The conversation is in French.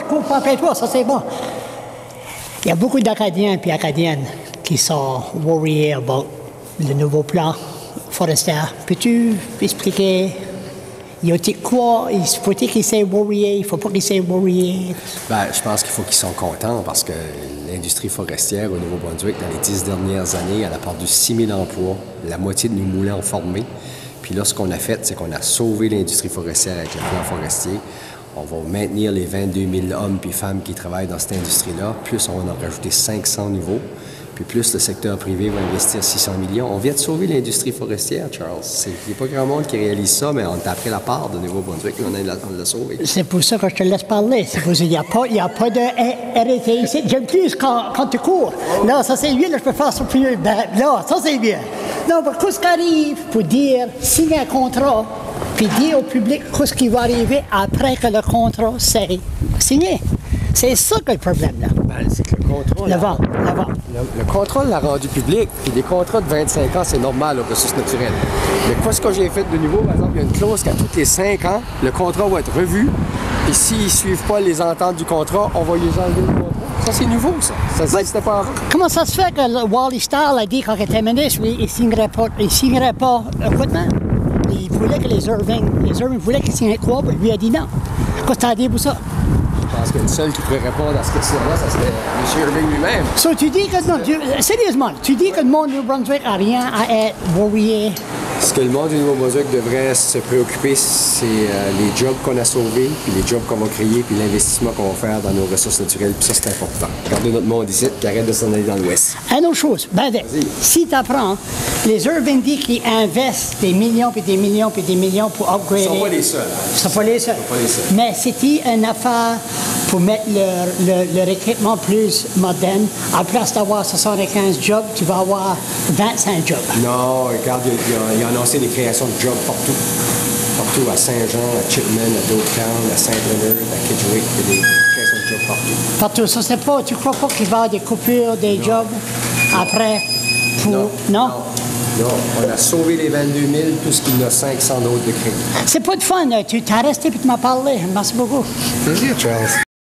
comprends pas toi, ça c'est bon. Il y a beaucoup d'Acadiens et Acadiennes qui sont worriés about le nouveau plan forestier. Peux-tu expliquer, y a-t-il quoi? Faut-il qu'ils soient worriés? Il ne faut pas qu'ils soient worriés? Bien, je pense qu'il faut qu'ils soient contents parce que l'industrie forestière au Nouveau-Brunswick, dans les 10 dernières années, elle a perdu 6 000 emplois. La moitié de nos moulins ont formé. Puis là, ce qu'on a fait, c'est qu'on a sauvé l'industrie forestière avec le plan forestier. On va maintenir les 22 000 hommes et femmes qui travaillent dans cette industrie-là, plus on va en rajouter 500 nouveaux, puis plus le secteur privé va investir 600 millions. On vient de sauver l'industrie forestière, Charles. Il n'y a pas grand monde qui réalise ça, mais on a pris la part de Nouveau-Brunswick, on l'a sauvé. C'est pour ça que je te laisse parler. C'est pour ça qu'il n'y a pas de RT ici. J'aime plus quand tu cours. Là, ça c'est bien, là, je peux faire ça plus. Là, ça c'est bien. Non, mais qu'est-ce qui arrive pour dire, signer un contrat, puis dire au public qu'est-ce qui va arriver après que le contrat c'est signé. C'est ça que le problème, là. Ben, c'est que le contrat... Le contrat l'a rendu public, puis des contrats de 25 ans, c'est normal aux ressources naturelles. Mais qu'est-ce que j'ai fait de nouveau? Par exemple, il y a une clause qu'à tous les 5 ans, le contrat va être revu, et s'ils ne suivent pas les ententes du contrat, on va les enlever le contrat. Ça, c'est nouveau, ça. Ça n'existait pas avant. Comment ça se fait que le Wally Starr a dit quand il était ministre, il ne signerait pas l'équipement? Il voulait que les Irving voulaient qu'il signe quoi, puis lui a dit non. Qu'est-ce que tu as dit pour ça? Je pense que le seul qui pourrait répondre à cette question-là, ça serait M. Irving lui-même. So, tu dis que, non, sérieusement, tu dis que le monde du Nouveau-Brunswick n'a rien à être worrié. Ce que le monde du Nouveau-Brunswick devrait se préoccuper, c'est les jobs qu'on a sauvés, puis les jobs qu'on va créer, puis l'investissement qu'on va faire dans nos ressources naturelles, puis ça, c'est important. Regardez notre monde ici, qui arrête de s'en aller dans l'Ouest. Une autre chose, si tu apprends, les Irving dit qu'ils investissent des millions, puis des millions, puis des millions pour upgrader. Ils ne sont pas les seuls. Ils ne sont pas les seuls. Mais c'était une affaire pour mettre leur équipement plus moderne. À place d'avoir 75 jobs, tu vas avoir 25 jobs. Non, regarde, il a annoncé des créations de jobs partout. Partout, à Saint-Jean, à Chipman, à Doaktown, à Saint-Leonard, à Kedgewick, il y a des créations de jobs partout. Partout. Ça, c'est pas, tu crois pas qu'il va y avoir des coupures, des jobs après pour... Non? Non, on a sauvé les 22 000, plus qu'il y en a 500 d'autres de crédit. C'est pas de fun. Tu t'as resté et tu m'as parlé. Merci beaucoup. Plaisir, Charles.